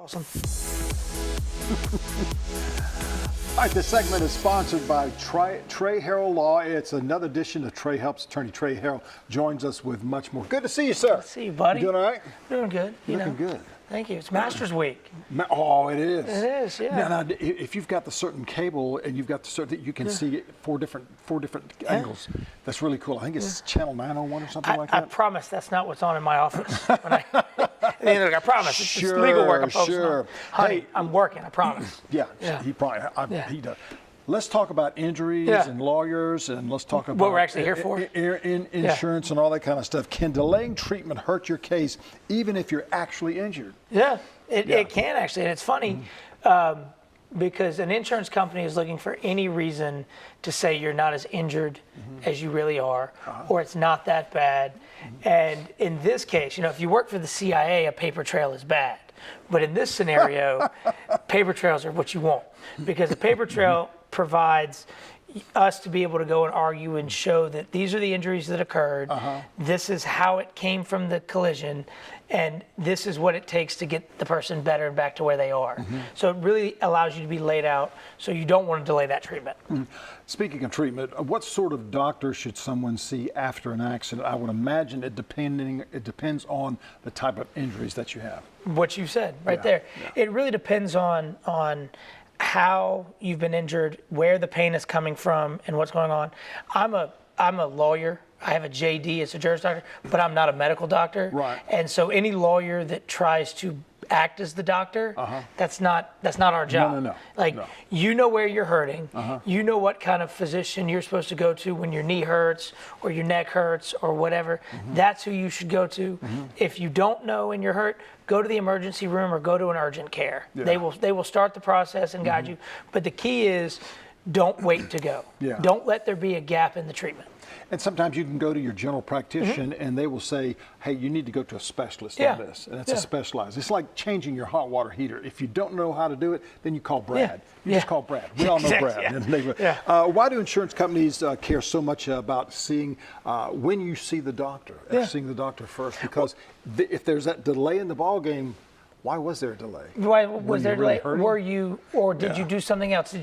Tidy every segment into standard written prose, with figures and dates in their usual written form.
Awesome. All right, this segment is sponsored by Trey Harrell Law. It's another edition of Trey Helps. Attorney Trey Harrell joins us with much more. Good to see you, sir. Good to see you, buddy. You doing all right? Doing good. Looking good. Thank you. It's Masters Week. Oh, it is. It is, yeah. Now, if you've got the certain cable and you've got the certain, you can see four different angles. That's really cool. I think it's channel 901 or something like that. I promise that's not what's on in my office. I promise. It's just legal work I'm focusing on. Honey, hey, I'm working, I promise. Yeah. He probably, he does. Let's talk about injuries and lawyers, and let's talk about what we're actually here for. Insurance and all that kind of stuff. Can delaying treatment hurt your case, even if you're actually injured? Yeah, it can actually, and it's funny because an insurance company is looking for any reason to say you're not as injured as you really are, or it's not that bad. And in this case, if you work for the CIA, a paper trail is bad. But in this scenario, paper trails are what you want, because a paper trail provides us to be able to go and argue and show that these are the injuries that occurred, this is how it came from the collision, and this is what it takes to get the person better and back to where they are. So it really allows you to be laid out, so you don't want to delay that treatment. Speaking of treatment, what sort of doctor should someone see after an accident? I would imagine it depends on the type of injuries that you have. What you said there. It really depends on how you've been injured, where the pain is coming from, and what's going on. I'm a lawyer. I have a JD as a Juris Doctor, but I'm not a medical doctor. Right. And so any lawyer that tries to act as the doctor, that's not our job. No. You know where you're hurting. You know what kind of physician you're supposed to go to when your knee hurts or your neck hurts or whatever. That's who you should go to. If you don't know and you're hurt, go to the emergency room or go to an urgent care. They will start the process and guide you. But the key is, don't wait to go. Don't let there be a gap in the treatment. And sometimes you can go to your general practitioner and they will say, hey, you need to go to a specialist on this. And it's a specialized. It's like changing your hot water heater. If you don't know how to do it, then you call Brad. You just call Brad. We all know Brad. Why do insurance companies care so much about seeing when you see the doctor, seeing the doctor first? Because if there's that delay in the ball game, why was there a delay? Why was there a delay? Were you, or did you do something else?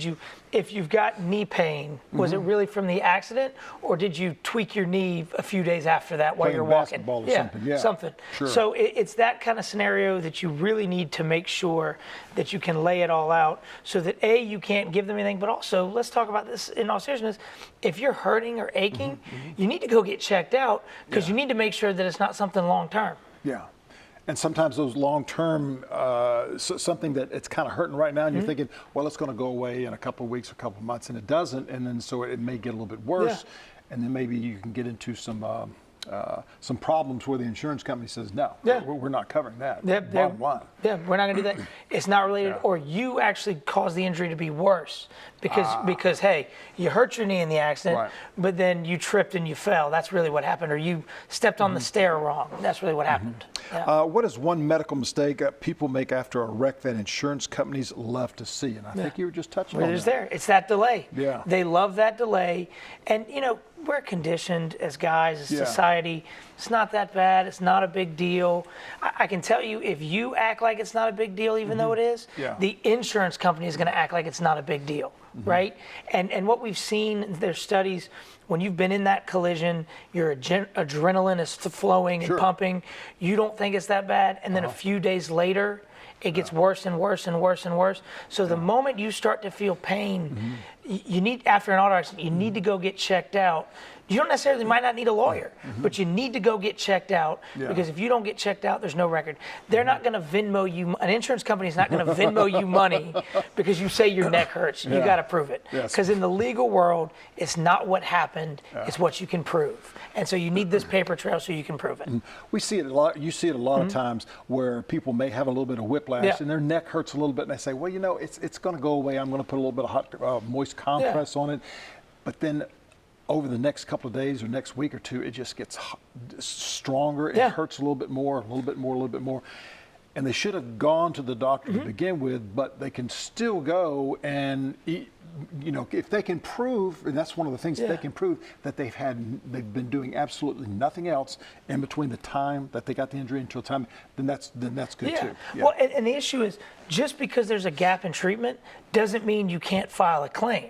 If you've got knee pain, was it really from the accident, or did you tweak your knee a few days after that while you're walking? Or something. Something. Sure. So it's that kind of scenario that you really need to make sure that you can lay it all out, so that A, you can't give them anything, but also, let's talk about this in all seriousness, if you're hurting or aching, you need to go get checked out, because you need to make sure that it's not something long term. Yeah. And sometimes those long-term, something that it's kind of hurting right now, and you're thinking, well, it's going to go away in a couple of weeks or a couple of months, and it doesn't, and then so it may get a little bit worse, and then maybe you can get into some problems where the insurance company says, no, we're not covering that. Bottom line. Yeah, we're not going to do that. It's not related, or you actually caused the injury to be worse because hey, you hurt your knee in the accident, but then you tripped and you fell. That's really what happened, or you stepped on the stair wrong. That's really what happened. What is one medical mistake people make after a wreck that insurance companies love to see? And I think you were just touching on that. It's that delay. Yeah. They love that delay. And, we're conditioned as guys, as society. It's not that bad. It's not a big deal. I can tell you, if you act like it's not a big deal, even though it is, the insurance company is going to act like it's not a big deal, right? And what we've seen, there's studies, when you've been in that collision, your adrenaline is flowing and pumping. You don't think it's that bad. And then a few days later, it gets worse and worse and worse and worse. So the moment you start to feel pain, you need, after an auto accident, you need to go get checked out. You don't necessarily might not need a lawyer, but you need to go get checked out, because if you don't get checked out, there's no record. They're not going to Venmo you. An insurance company is not going to Venmo you money because you say your neck hurts. You got to prove it. Because in the legal world, it's not what happened; it's what you can prove. And so you need this paper trail so you can prove it. We see it a lot. You see it a lot of times where people may have a little bit of whiplash and their neck hurts a little bit, and they say, "Well, it's going to go away. I'm going to put a little bit of hot, moist compress on it," but then over the next couple of days or next week or two, it just gets stronger. It hurts a little bit more, a little bit more, a little bit more. And they should have gone to the doctor to begin with, but they can still go and if they can prove, and that's one of the things, if they can prove that they've been doing absolutely nothing else in between the time that they got the injury until time, then that's good too. Yeah. Well, and the issue is, just because there's a gap in treatment doesn't mean you can't file a claim.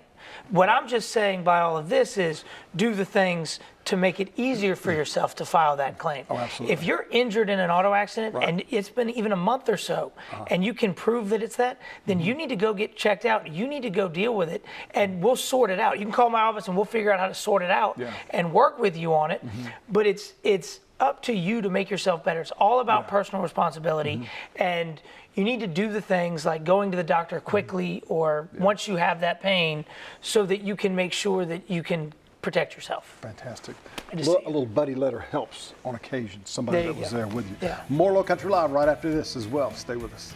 What I'm just saying by all of this is, do the things to make it easier for yourself to file that claim. Oh, absolutely. If you're injured in an auto accident and it's been even a month or so, and you can prove that it's that, then you need to go get checked out. You need to go deal with it, and we'll sort it out. You can call my office and we'll figure out how to sort it out and work with you on it. But it's up to you to make yourself better. It's all about personal responsibility, and you need to do the things like going to the doctor quickly or once you have that pain, so that you can make sure that you can protect yourself. Fantastic. A little buddy letter helps on occasion. Somebody that was there with you. Yeah. More Lowcountry Live right after this as well. Stay with us.